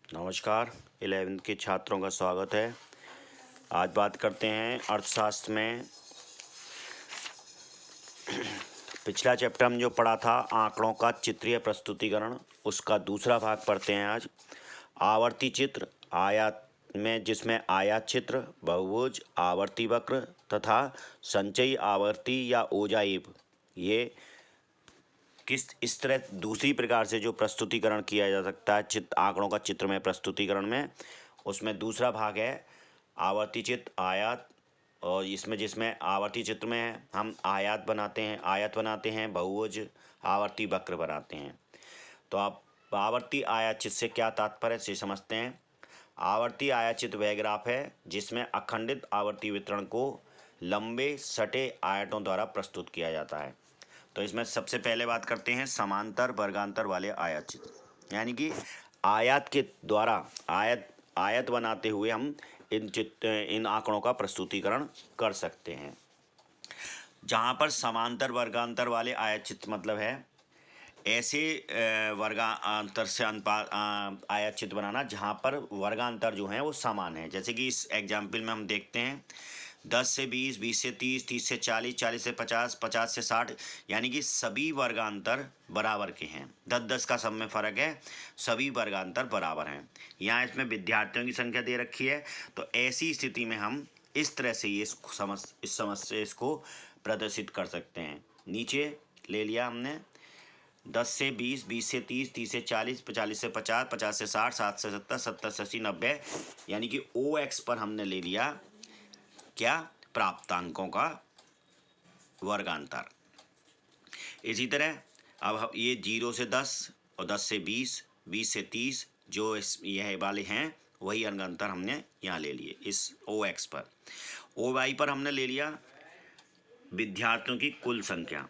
नमस्कार। 11वीं के छात्रों का स्वागत है। आज बात करते हैं अर्थशास्त्र में पिछला चैप्टर हम जो पढ़ा था आंकड़ों का चित्रीय प्रस्तुतिकरण, उसका दूसरा भाग पढ़ते हैं आज। आवर्ती चित्र आयात में, जिसमें आयात चित्र, बहुभुज, आवर्ती वक्र तथा संचयी आवर्ती या ओजाइब, ये किस इस तरह दूसरी प्रकार से जो प्रस्तुतिकरण किया जा सकता है चित्र आंकड़ों का चित्र में प्रस्तुतिकरण में, उसमें दूसरा भाग है आवर्ती चित्र आयात। और इसमें जिसमें आवर्ती चित्र में हम आयत बनाते हैं, बहुभुज, आवर्ती वक्र बनाते हैं। तो आप आवर्ती आयात चित्र से क्या तात्पर्य से समझते हैं। आवर्ती आयात चित्र वह ग्राफ है जिसमें अखंडित आवर्ती वितरण को लंबे सटे आयतों द्वारा प्रस्तुत किया जाता है। तो इसमें सबसे पहले बात करते हैं समांतर वर्गांतर वाले आयत चित्र, यानी कि आयत के द्वारा आयत बनाते हुए हम इन आंकड़ों का प्रस्तुतिकरण कर सकते हैं। जहाँ पर समांतर वर्गांतर वाले आयत चित्र मतलब है ऐसे वर्गांतर से आयत चित्र बनाना जहाँ पर वर्गांतर जो हैं वो समान है। जैसे कि इस एग्जाम्पल में हम देखते हैं 10 से 20, 20 से 30, 30 से 40, 40 से 50, 50 से 60, यानी कि सभी वर्गांतर बराबर के हैं। 10-10 का सब में फ़र्क है, सभी वर्गांतर बराबर हैं। यहाँ इसमें विद्यार्थियों की संख्या दे रखी है, तो ऐसी स्थिति में हम इस तरह से ये इस समस्या इसको प्रदर्शित कर सकते हैं। नीचे ले लिया हमने 10 से 20, 20 से 30, 30 से 40, 40 से 50, 50 से 60, 60 से 70, 70 से 80, 90, यानी कि ओ एक्स पर हमने ले लिया क्या, प्राप्तांकों का वर्गांतर। इसी तरह अब ये 0 से 10 और 10 से 20, 20 से 30 जो यह वाले हैं वही वर्गांतर हमने यहाँ ले लिए इस ओ एक्स पर। ओ वाई पर हमने ले लिया विद्यार्थियों की कुल संख्या,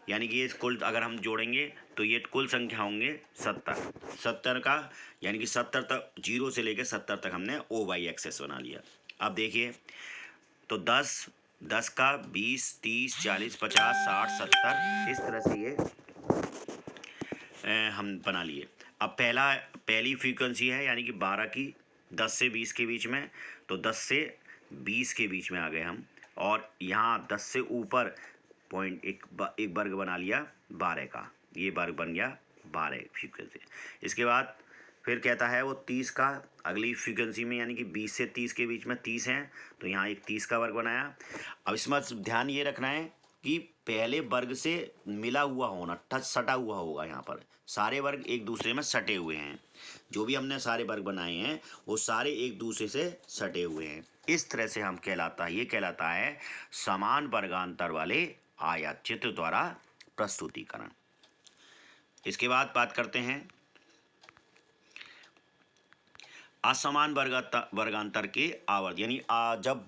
यानी कि ये कुल अगर हम जोड़ेंगे तो ये कुल संख्या होंगे 70 का, यानी कि 70 तक 0 से लेकर 70 तक हमने ओ वाई एक्सेस बना लिया। अब देखिए तो 10 का 20, 30, 40, 50, 60, 70 इस तरह से ये हम बना लिए। अब पहली फ्रीक्वेंसी है यानी कि 12 की 10 से 20 के बीच में, तो 10 से 20 के बीच में आ गए हम। और यहाँ 10 से ऊपर पॉइंट एक वर्ग बना लिया 12 का, ये वर्ग बन गया 12 फ्रीक्वेंसी। इसके बाद फिर कहता है वो 30 का अगली फ्रीक्वेंसी में, यानी कि 20 से 30 के बीच में 30 हैं, तो यहाँ एक 30 का वर्ग बनाया। अब इसमें ध्यान ये रखना है कि पहले वर्ग से मिला हुआ होना, टच सटा हुआ होगा। यहाँ पर सारे वर्ग एक दूसरे में सटे हुए हैं, जो भी हमने सारे वर्ग बनाए हैं वो सारे एक दूसरे से सटे हुए हैं। इस तरह से हम ये कहलाता है समान वर्गांतर वाले आयत चित्र द्वारा प्रस्तुतिकरण। इसके बाद बात करते हैं असमान वर्गांतर के आवर्त, यानी जब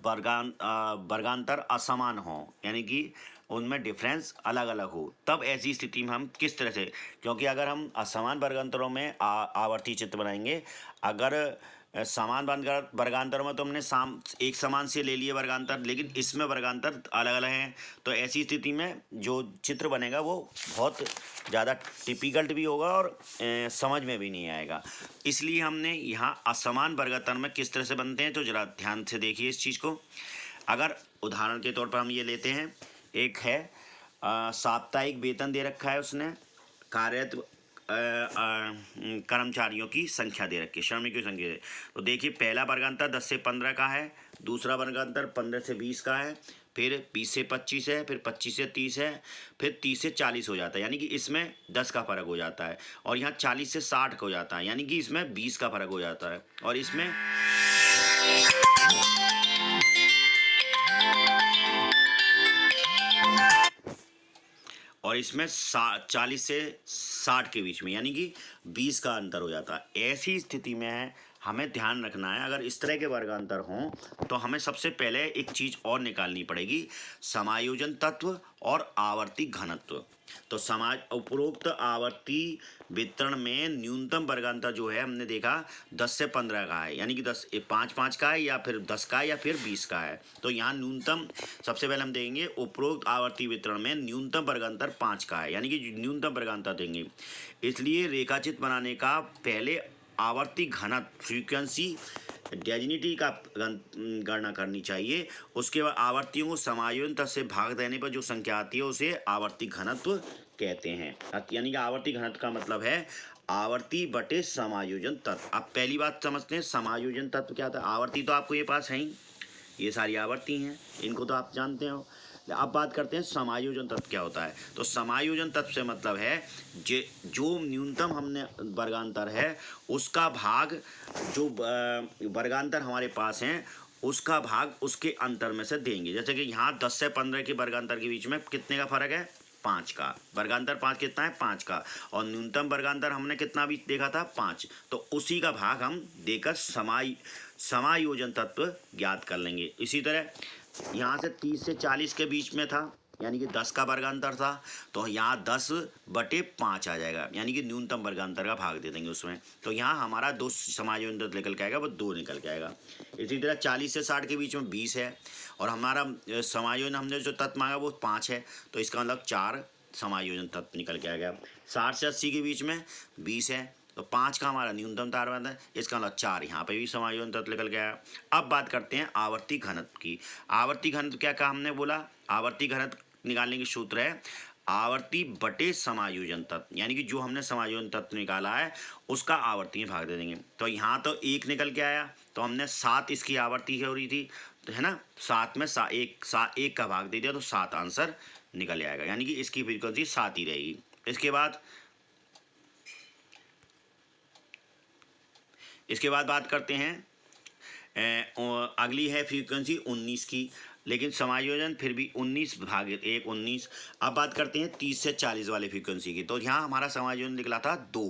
वर्गांतर असमान हो, यानी कि उनमें डिफरेंस अलग अलग हो, तब ऐसी स्थिति में हम किस तरह से, क्योंकि अगर हम असमान वर्गांतरों में आवर्ती चित्र बनाएंगे, अगर समान वर्गांतरों में तो हमने एक समान से ले लिए वर्गांतर, लेकिन इसमें वर्गांतर अलग अलग हैं, तो ऐसी स्थिति में जो चित्र बनेगा वो बहुत ज़्यादा टिपिकल्ट भी होगा और समझ में भी नहीं आएगा। इसलिए हमने यहाँ असमान वर्गांतर में किस तरह से बनते हैं, तो ज़रा ध्यान से देखिए इस चीज़ को। अगर उदाहरण के तौर पर हम ये लेते हैं, एक है साप्ताहिक वेतन दे रखा है, उसने कार्यरत कर्मचारियों की संख्या दे रखी है, श्रमिकों की संख्या। तो देखिए पहला वर्गांतर 10 से 15 का है, दूसरा वर्गांतर 15 से 20 का है, फिर 20 से 25 है, फिर 25 से 30 है, फिर 30 से 40 हो जाता है, यानी कि इसमें 10 का फ़र्क हो जाता है। और यहाँ 40 से 60 हो जाता है, यानी कि इसमें 20 का फ़र्क हो जाता है। और इसमें और इसमें 40 से 60 के बीच में, यानी कि 20 का अंतर हो जाता है। ऐसी स्थिति में हमें ध्यान रखना है, अगर इस तरह के वर्गांतर हों तो हमें सबसे पहले एक चीज़ और निकालनी पड़ेगी, समायोजन तत्व और आवर्ती घनत्व। तो उपरोक्त आवर्ती वितरण में न्यूनतम वर्गांतर जो है हमने देखा 10 से 15 का है, यानी कि 5 का है, या फिर 10 का है, या फिर 20 का है। तो यहाँ न्यूनतम सबसे पहले हम देंगे उपरोक्त आवर्ती वितरण में न्यूनतम वर्गांतर 5 का है, यानी कि न्यूनतम वर्गांतर देंगे। इसलिए रेखाचित्र बनाने का पहले आवर्ती घनत्व फ्रीक्वेंसी डेजिनिटी का गणना करनी चाहिए। उसके बाद आवर्तियों को समायोजन तत्व से भाग देने पर जो संख्या आती है उसे आवर्ती घनत्व कहते हैं। यानी कि आवर्ती घनत्व का मतलब है आवर्ती बटे समायोजन तत्व। अब पहली बात समझते हैं समायोजन तत्व क्या था। आवर्ती तो आपको ये पास है ही, ये सारी आवर्ती हैं, इनको तो आप जानते हो। अब बात करते हैं समायोजन तत्व क्या होता है। तो समायोजन तत्व से मतलब है जो न्यूनतम हमने वर्गांतर है उसका भाग, जो वर्गांतर हमारे पास हैं उसका भाग उसके अंतर में से देंगे। जैसे कि यहाँ 10 से 15 के वर्गांतर के बीच में कितने का फर्क है, 5 का। वर्गांतर 5 कितना है, 5 का। और न्यूनतम वर्गांतर हमने कितना भी देखा था, 5। तो उसी का भाग हम देकर समायोजन तत्व ज्ञात कर लेंगे। इसी तरह यहाँ से 30 से 40 के बीच में था, यानी कि 10 का वर्गांतर था, तो यहाँ 10/5 आ जाएगा, यानी कि न्यूनतम वर्गांतर का भाग दे देंगे उसमें। तो यहाँ हमारा 2 समायोजन तत्व निकल के आएगा, वो 2 निकल के आएगा। इसी तरह 40 से 60 के बीच में 20 है, और हमारा समायोजन हमने जो तत्व मांगा वो 5 है, तो इसका मतलब 4 समायोजन तत्व निकल के आ गया। 60 से 80 के बीच में 20 है, तो 5 का हमारा न्यूनतम तार बंद है, इसका मतलब 4 यहाँ पे भी समायोजन तत्व निकल गया। अब बात करते हैं आवर्ती घनत्व की। आवर्ती घनत्व क्या कहा हमने बोला, आवर्ती घनत्व निकालने की सूत्र है आवर्ती बटे समायोजन तत्व, यानी कि जो हमने समायोजन तत्व निकाला है उसका आवर्ती में भाग दे देंगे। तो यहाँ तो 1 निकल के आया, तो हमने 7 इसकी आवर्ती हो रही थी, तो है ना, 7 में 1 का भाग दे दिया, तो 7 आंसर निकल आएगा, यानी कि इसकी फ्रीक्वेंसी 7 ही रहेगी। इसके बाद बात करते हैं अगली है फ्रीक्वेंसी 19 की, लेकिन समायोजन फिर भी 19/1 19। अब बात करते हैं 30 से 40 वाले फ्रीक्वेंसी की। तो यहाँ हमारा समायोजन निकला था 2,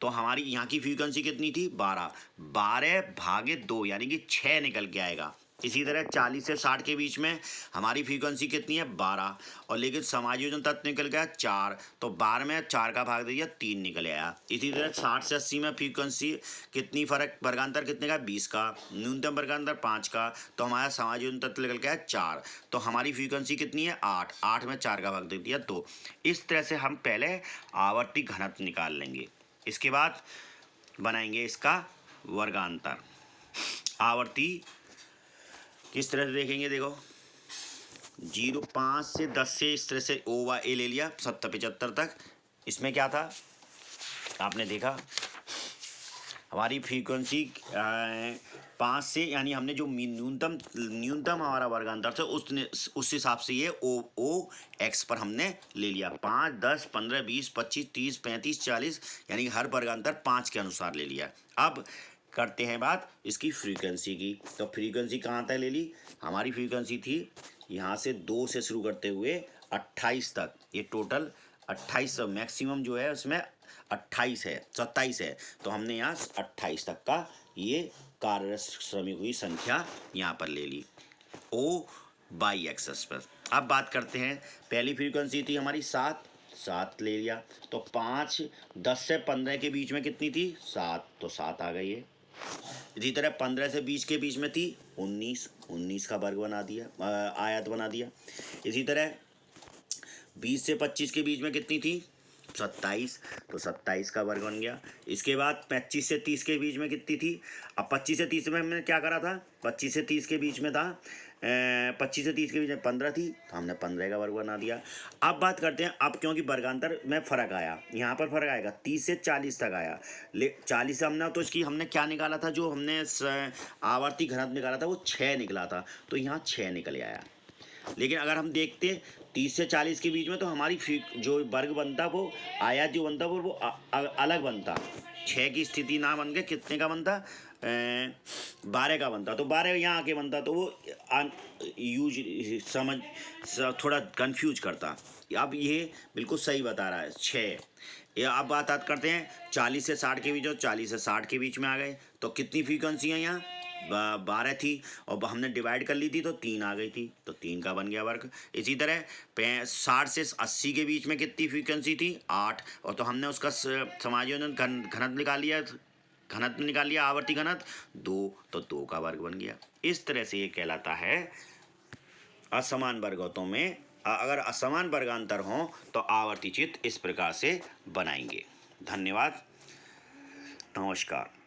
तो हमारी यहाँ की फ्रीक्वेंसी कितनी थी, 12। 12/2 यानी कि 6 निकल के आएगा। इसी तरह 40 से 60 के बीच में हमारी फ्रीक्वेंसी कितनी है, 12, और लेकिन समायोजन तत्व निकल गया 4, तो 12 में 4 का भाग दे दिया, 3 निकल आया। इसी तरह 60 से 80 में फ्रीक्वेंसी कितनी फर्क, वर्गांतर कितने का, 20 का, न्यूनतम वर्गांतर 5 का, तो हमारा समायोजन तत्व निकल गया 4, तो हमारी फ्रीक्वेंसी कितनी है, 8। 8 में 4 का भाग दे दिया, 2। इस तरह से हम पहले आवर्ती घनत्व निकाल लेंगे। इसके बाद बनाएंगे इसका वर्गांतर। आवर्ती किस तरह से देखेंगे, देखो 5 से 10 से इस तरह से ओ व ए ले लिया 70 75 तक। इसमें क्या था, आपने देखा हमारी फ्रीक्वेंसी 5 से, यानी हमने जो न्यूनतम हमारा वर्गांतर था उस हिसाब से ये ओ एक्स पर हमने ले लिया। 5 10 15 20 25 30 35 40, यानी कि हर वर्गांतर 5 के अनुसार ले लिया। अब करते हैं बात इसकी फ्रीक्वेंसी की। तो फ्रीक्वेंसी कहाँ तक ले ली, हमारी फ्रीक्वेंसी थी यहाँ से 2 से शुरू करते हुए 28 तक, ये टोटल 28, मैक्सिमम जो है उसमें 28 है, 27 है, तो हमने यहाँ 28 तक का ये कार्यरत श्रमिक हुई संख्या यहाँ पर ले ली ओ बाई एक्सेस पर। अब बात करते हैं, पहली फ्रीक्वेंसी थी हमारी 7 ले लिया, तो 5 10 से 15 के बीच में कितनी थी, 7, तो 7 आ गई है। इसी तरह 15 से 20 के बीच में थी 19 का वर्ग बना दिया, आयत बना दिया। इसी तरह 20 से 25 के बीच में कितनी थी, 27, तो 27 का वर्ग बन गया। इसके बाद 25 से 30 के बीच में कितनी थी, अब 25 से 30 में हमने क्या करा था, 25 से 30 के बीच में था 25 से 30 के बीच में 15 थी, तो हमने 15 का वर्ग बना दिया। अब बात करते हैं, अब क्योंकि वर्गांतर में फ़र्क आया, यहाँ पर फ़र्क आएगा 30 से 40 तक आया, 40 से हमने, तो इसकी हमने क्या निकाला था, जो हमने आवर्ती घनत्व निकाला था वो 6 निकला था, तो यहाँ 6 निकल आया। लेकिन अगर हम देखते 30 से 40 के बीच में, तो हमारी जो वर्ग बनता वो आयत जो बनता वो अलग बनता, 6 की स्थिति ना बन के कितने का बनता, 12 का बनता, तो 12 यहाँ आके बनता, तो वो थोड़ा कंफ्यूज करता। अब ये बिल्कुल सही बता रहा है 6। ये अब बात करते हैं 40 से 60 के बीच, और 40 से 60 के बीच में आ गए, तो कितनी फ्रीक्वेंसी है यहाँ, 12 थी, और हमने डिवाइड कर ली थी तो 3 आ गई थी, तो 3 का बन गया वर्ग। इसी तरह 60 से 80 के बीच में कितनी फ्रीक्वेंसी थी, 8, और तो हमने उसका समायोजन घनत्व निकाल लिया, आवर्ती घनत्व 2, तो 2 का वर्ग बन गया। इस तरह से ये कहलाता है असमान वर्गों में, अगर असमान वर्गांतर हों तो आवर्ती चित्र इस प्रकार से बनाएंगे। धन्यवाद। नमस्कार।